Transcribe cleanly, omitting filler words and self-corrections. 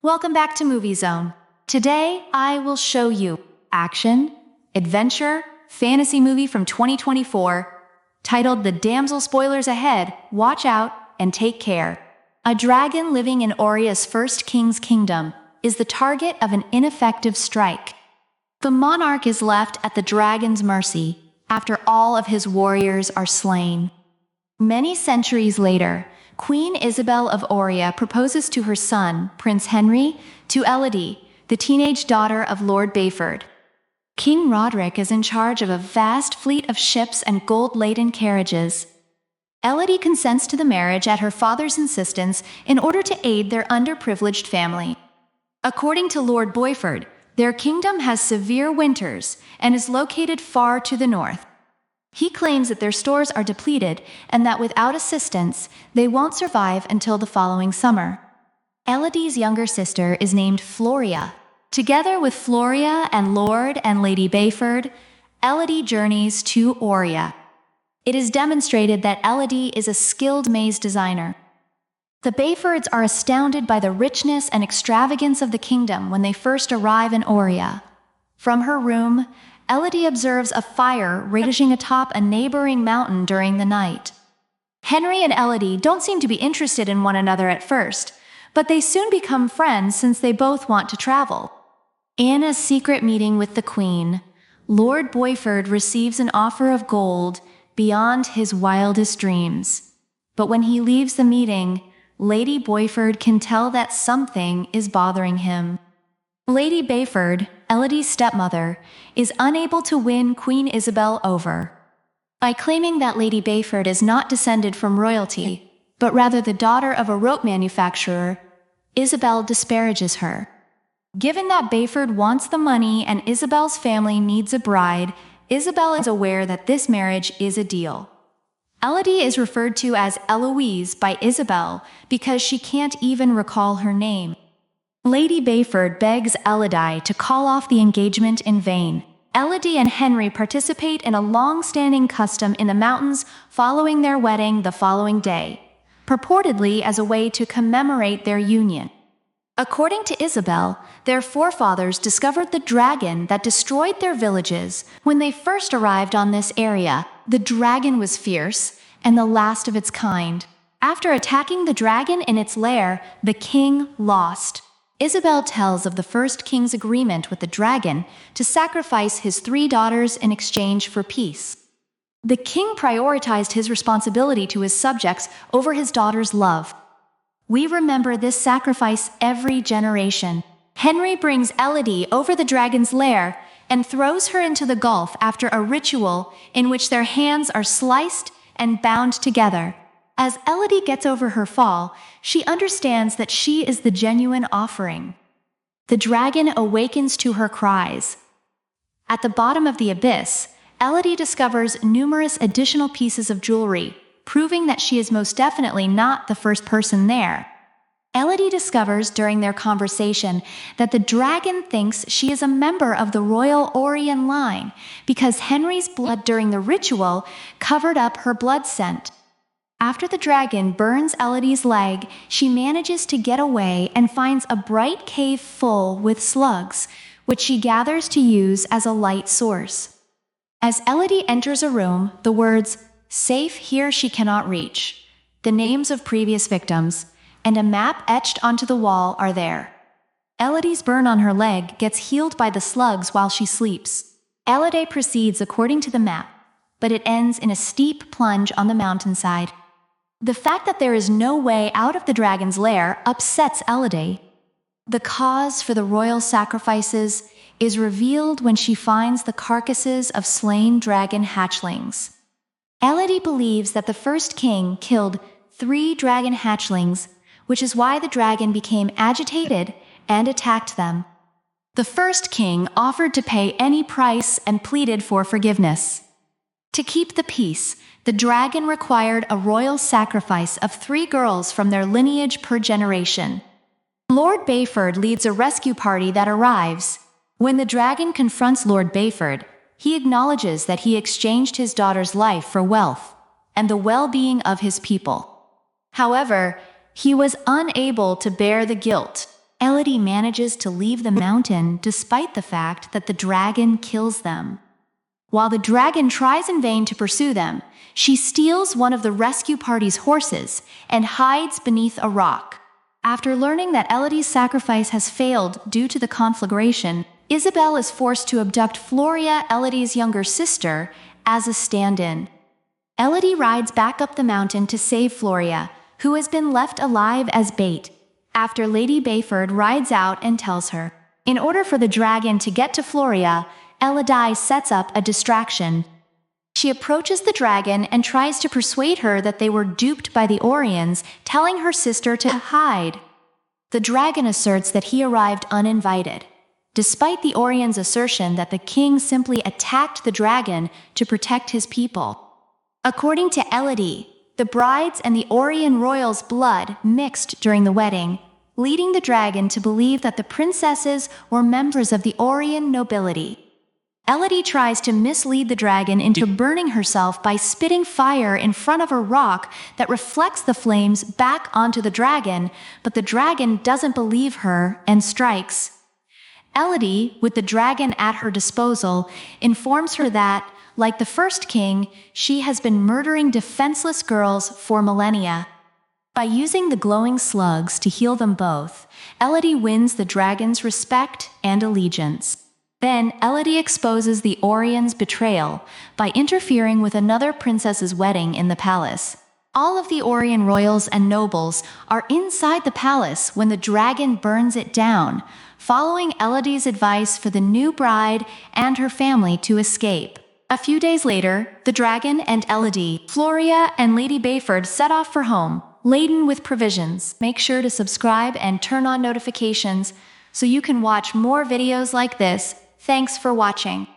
Welcome back to Movie Zone. Today, I will show you action, adventure, fantasy movie from 2024 titled The Damsel. Spoilers ahead, watch out and take care. A dragon living in Oria's first king's kingdom is the target of an ineffective strike. The monarch is left at the dragon's mercy after all of his warriors are slain. Many centuries later, Queen Isabel of Oria proposes to her son, Prince Henry, to Elodie, the teenage daughter of Lord Bayford. King Roderick is in charge of a vast fleet of ships and gold-laden carriages. Elodie consents to the marriage at her father's insistence in order to aid their underprivileged family. According to Lord Bayford, their kingdom has severe winters and is located far to the north. He claims that their stores are depleted and that without assistance, they won't survive until the following summer. Elodie's younger sister is named Floria. Together with Floria and Lord and Lady Bayford, Elodie journeys to Oria. It is demonstrated that Elodie is a skilled maze designer. The Bayfords are astounded by the richness and extravagance of the kingdom when they first arrive in Oria. From her room, Elodie observes a fire raging atop a neighboring mountain during the night. Henry and Elodie don't seem to be interested in one another at first, but they soon become friends since they both want to travel. In a secret meeting with the Queen, Lord Bayford receives an offer of gold beyond his wildest dreams. But when he leaves the meeting, Lady Bayford can tell that something is bothering him. Lady Bayford, Elodie's stepmother, is unable to win Queen Isabel over. By claiming that Lady Bayford is not descended from royalty, but rather the daughter of a rope manufacturer, Isabel disparages her. Given that Bayford wants the money and Isabel's family needs a bride, Isabel is aware that this marriage is a deal. Elodie is referred to as Eloise by Isabel because she can't even recall her name. Lady Bayford begs Elodie to call off the engagement in vain. Elodie and Henry participate in a long-standing custom in the mountains following their wedding the following day, purportedly as a way to commemorate their union. According to Isabel, their forefathers discovered the dragon that destroyed their villages when they first arrived on this area. The dragon was fierce and the last of its kind. After attacking the dragon in its lair, the king lost. Isabel tells of the first king's agreement with the dragon to sacrifice his 3 daughters in exchange for peace. The king prioritized his responsibility to his subjects over his daughter's love. We remember this sacrifice every generation. Henry brings Elodie over the dragon's lair and throws her into the gulf after a ritual in which their hands are sliced and bound together. As Elodie gets over her fall, she understands that she is the genuine offering. The dragon awakens to her cries. At the bottom of the abyss, Elodie discovers numerous additional pieces of jewelry, proving that she is most definitely not the first person there. Elodie discovers during their conversation that the dragon thinks she is a member of the royal Orian line because Henry's blood during the ritual covered up her blood scent. After the dragon burns Elodie's leg, she manages to get away and finds a bright cave full with slugs, which she gathers to use as a light source. As Elodie enters a room, the words, "Safe here she cannot reach," the names of previous victims, and a map etched onto the wall are there. Elodie's burn on her leg gets healed by the slugs while she sleeps. Elodie proceeds according to the map, but it ends in a steep plunge on the mountainside. The fact that there is no way out of the dragon's lair upsets Elodie. The cause for the royal sacrifices is revealed when she finds the carcasses of slain dragon hatchlings. Elodie believes that the first king killed 3 dragon hatchlings, which is why the dragon became agitated and attacked them. The first king offered to pay any price and pleaded for forgiveness. To keep the peace, the dragon required a royal sacrifice of 3 girls from their lineage per generation. Lord Bayford leads a rescue party that arrives. When the dragon confronts Lord Bayford, he acknowledges that he exchanged his daughter's life for wealth and the well-being of his people. However, he was unable to bear the guilt. Elodie manages to leave the mountain despite the fact that the dragon kills them. While the dragon tries in vain to pursue them, she steals one of the rescue party's horses and hides beneath a rock. After learning that Elodie's sacrifice has failed due to the conflagration, Isabel is forced to abduct Floria, Elodie's younger sister, as a stand-in. Elodie rides back up the mountain to save Floria, who has been left alive as bait, after Lady Bayford rides out and tells her. In order for the dragon to get to Floria, Elodie sets up a distraction. She approaches the dragon and tries to persuade her that they were duped by the Orions, telling her sister to hide. The dragon asserts that he arrived uninvited, despite the Orions' assertion that the king simply attacked the dragon to protect his people. According to Elodie, the bride's and the Orion royals' blood mixed during the wedding, leading the dragon to believe that the princesses were members of the Orion nobility. Elodie tries to mislead the dragon into burning herself by spitting fire in front of a rock that reflects the flames back onto the dragon, but the dragon doesn't believe her and strikes. Elodie, with the dragon at her disposal, informs her that, like the first king, she has been murdering defenseless girls for millennia. By using the glowing slugs to heal them both, Elodie wins the dragon's respect and allegiance. Then Elodie exposes the Orion's betrayal by interfering with another princess's wedding in the palace. All of the Orion royals and nobles are inside the palace when the dragon burns it down, following Elodie's advice for the new bride and her family to escape. A few days later, the dragon and Elodie, Floria, and Lady Bayford set off for home, laden with provisions. Make sure to subscribe and turn on notifications so you can watch more videos like this. Thanks for watching.